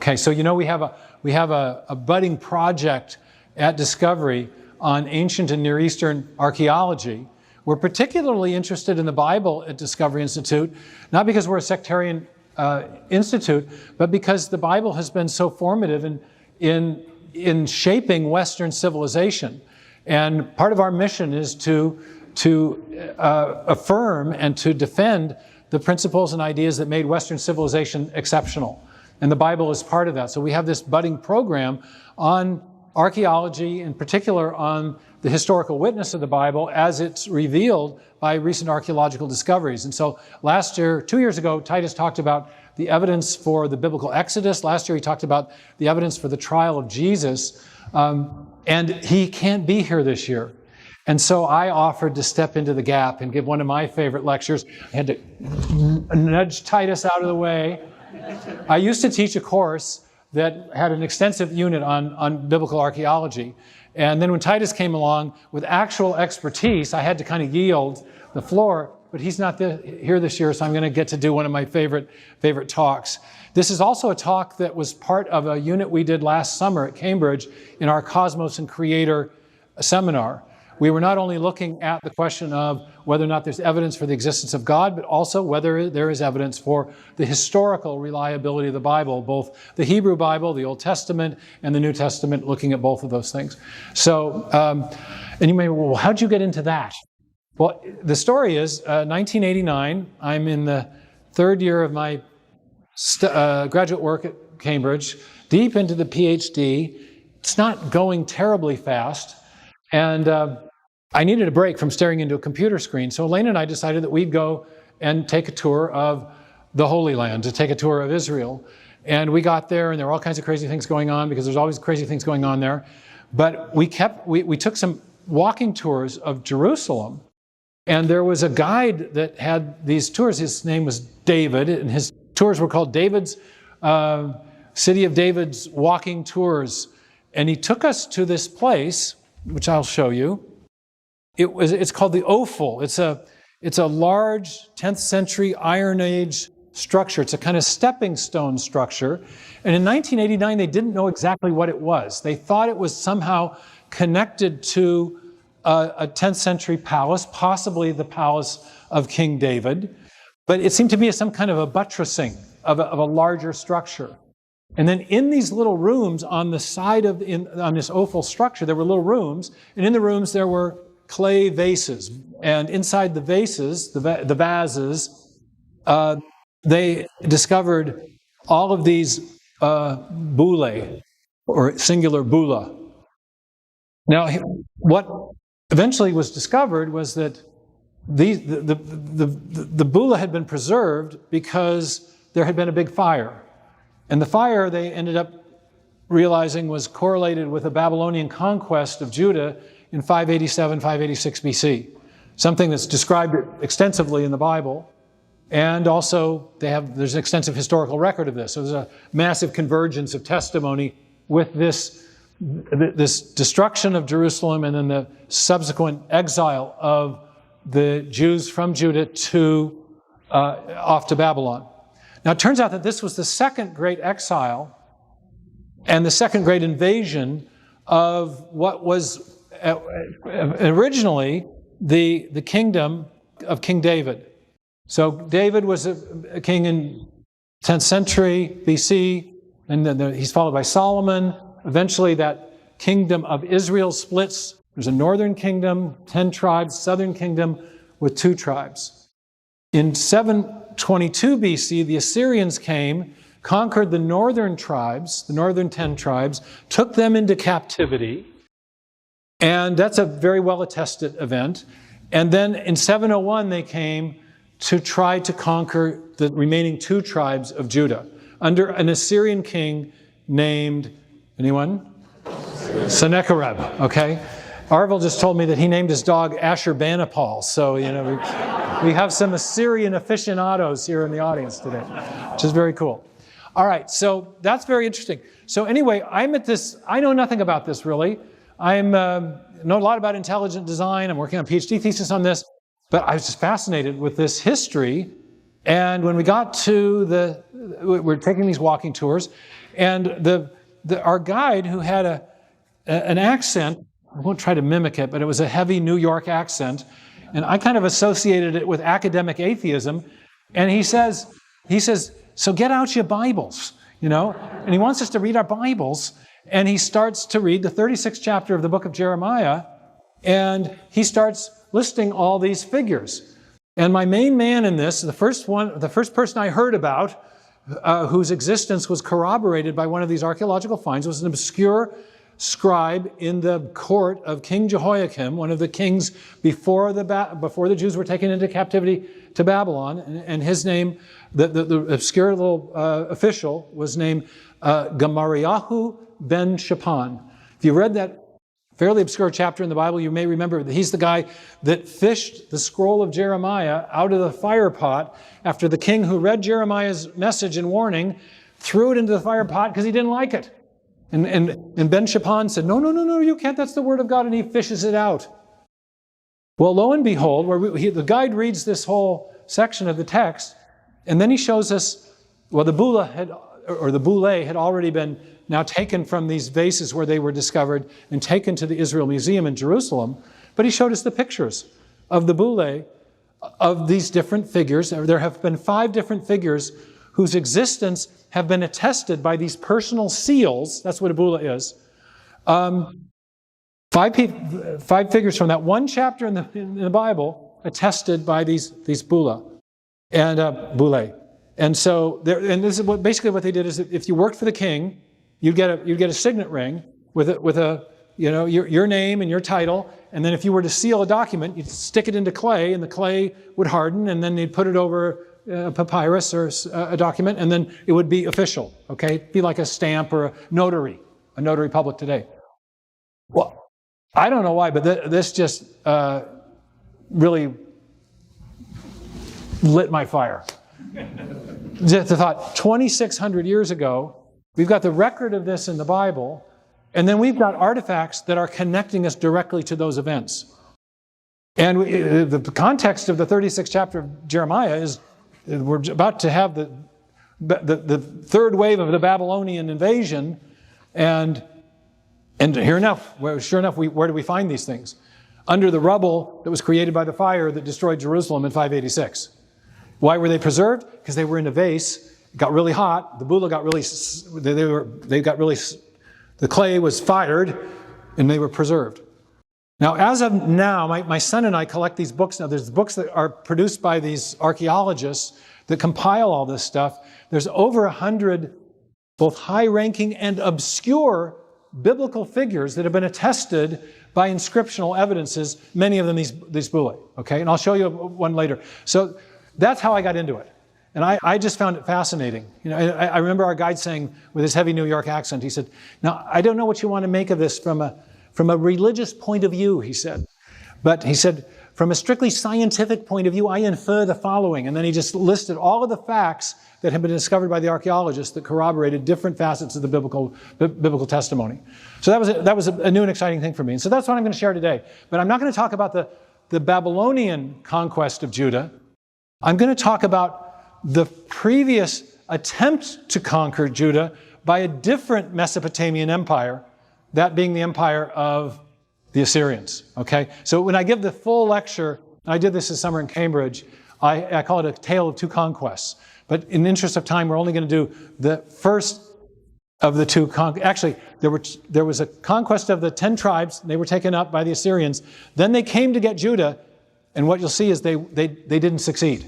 Okay, so we have a budding project at Discovery on ancient and Near Eastern archaeology. We're particularly interested in the Bible at Discovery Institute, not because we're a sectarian institute, but because the Bible has been so formative in shaping Western civilization. And part of our mission is to affirm and to defend the principles and ideas that made Western civilization exceptional. And the Bible is part of that. So we have this budding program on archaeology, in particular on the historical witness of the Bible as it's revealed by recent archaeological discoveries. And so last year, 2 years ago, Titus talked about the evidence for the biblical Exodus. Last year he talked about the evidence for the trial of Jesus. And he can't be here this year. And so I offered to step into the gap and give one of my favorite lectures. I had to nudge Titus out of the way. I used to teach a course that had an extensive unit on biblical archaeology. And then when Titus came along with actual expertise, I had to kind of yield the floor. But he's not here this year, so I'm going to get to do one of my favorite talks. This is also a talk that was part of a unit we did last summer at Cambridge in our Cosmos and Creator seminar. We were not only looking at the question of whether or not there's evidence for the existence of God, but also whether there is evidence for the historical reliability of the Bible, both the Hebrew Bible, the Old Testament, and the New Testament, looking at both of those things. So, and you may, well, how'd you get into that? Well, the story is 1989, I'm in the third year of my graduate work at Cambridge, deep into the PhD. It's not going terribly fast. And I needed a break from staring into a computer screen. So Elaine and I decided that we'd go and take a tour of the Holy Land, to take a tour of Israel. And we got there, and there were all kinds of crazy things going on, because there's always crazy things going on there. But we took some walking tours of Jerusalem. And there was a guide that had these tours. His name was David, and his tours were called David's City of David's Walking Tours. And he took us to this place, which I'll show you. It's called the Ophel. It's a large 10th century Iron Age structure. It's a kind of stepping stone structure. And in 1989, they didn't know exactly what it was. They thought it was somehow connected to a 10th century palace, possibly the palace of King David. But it seemed to be some kind of a buttressing of a larger structure. And then in these little rooms on the side on this Ophel structure, there were little rooms. And in the rooms, there were clay vases. And inside the vases, the vases, they discovered all of these bullae, or singular bulla. Now, what eventually was discovered was that the bulla had been preserved because there had been a big fire. And the fire, they ended up realizing, was correlated with a Babylonian conquest of Judah in 587, 586 BC. Something that's described extensively in the Bible. And also, there's an extensive historical record of this. So there's a massive convergence of testimony with this destruction of Jerusalem and then the subsequent exile of the Jews from Judah off to Babylon. Now, it turns out that this was the second great exile and the second great invasion of what was originally the kingdom of King David. So David was a king in 10th century BC, and then he's followed by Solomon. Eventually, that kingdom of Israel splits. There's a northern kingdom, 10 tribes, southern kingdom with 2 tribes. In 722 BC, the Assyrians came, conquered the northern tribes, the northern 10 tribes, took them into captivity. And that's a very well-attested event. And then in 701, they came to try to conquer the remaining 2 tribes of Judah under an Assyrian king named, anyone? Sennacherib, okay? Arvel just told me that he named his dog Ashurbanipal. So, we have some Assyrian aficionados here in the audience today, which is very cool. All right, so that's very interesting. So anyway, I know nothing about this really. I know a lot about intelligent design. I'm working on a PhD thesis on this, but I was just fascinated with this history And when we got to we're taking these walking tours, and our guide, who had an accent, I won't try to mimic it, but it was a heavy New York accent, and I kind of associated it with academic atheism. And he says, so get out your Bibles, and he wants us to read our Bibles, and he starts to read the 36th chapter of the book of Jeremiah, and he starts listing all these figures. And my main man in this, the first person I heard about, whose existence was corroborated by one of these archaeological finds, was an obscure scribe in the court of King Jehoiakim, one of the kings before the Jews were taken into captivity to Babylon. And his name, the obscure little official, was named Gamaliel ben Shaphan. If you read that fairly obscure chapter in the Bible, you may remember that he's the guy that fished the scroll of Jeremiah out of the fire pot after the king who read Jeremiah's message and warning threw it into the fire pot because he didn't like it. And Ben Shaphan said, no, you can't, that's the word of God, and he fishes it out. Well, lo and behold, the guide reads this whole section of the text, and then he shows us, well, the bullae had already been now taken from these vases where they were discovered and taken to the Israel Museum in Jerusalem. But he showed us the pictures of the bullae of these different figures. There have been 5 different figures whose existence have been attested by these personal seals. That's what a bullae is. 5 figures from that one chapter in the Bible attested by these bullae and bullae. And so, this is basically what they did is, if you worked for the king, you'd get a signet ring with your name and your title, and then if you were to seal a document, you'd stick it into clay, and the clay would harden, and then they'd put it over a papyrus or a document, and then it would be official. Okay, it'd be like a stamp or a notary public today. Well, I don't know why, but this just really lit my fire. Just the thought, 2,600 years ago, we've got the record of this in the Bible, and then we've got artifacts that are connecting us directly to those events. And the context of the 36th chapter of Jeremiah is we're about to have the third wave of the Babylonian invasion, and sure enough, where do we find these things? Under the rubble that was created by the fire that destroyed Jerusalem in 586. Why were they preserved? Because they were in a vase. It got really hot. The bullae got really, the clay was fired, and they were preserved. Now, as of now, my son and I collect these books. Now, there's books that are produced by these archaeologists that compile all this stuff. There's over 100 both high-ranking and obscure biblical figures that have been attested by inscriptional evidences, many of them these bullae. Okay, and I'll show you one later. So that's how I got into it. And I just found it fascinating. I remember our guide saying, with his heavy New York accent, he said, now, I don't know what you want to make of this from a religious point of view, he said. But he said, from a strictly scientific point of view, I infer the following. And then he just listed all of the facts that had been discovered by the archaeologists that corroborated different facets of the biblical testimony. So that was a new and exciting thing for me. And so that's what I'm going to share today. But I'm not going to talk about the Babylonian conquest of Judah. I'm going to talk about the previous attempt to conquer Judah by a different Mesopotamian empire, that being the empire of the Assyrians. Okay? So when I give the full lecture, I did this this summer in Cambridge, I call it a tale of 2 conquests. But in the interest of time, we're only going to do the first of the 2 Actually, there was a conquest of the 10 tribes. They were taken up by the Assyrians. Then they came to get Judah, and what you'll see is they didn't succeed.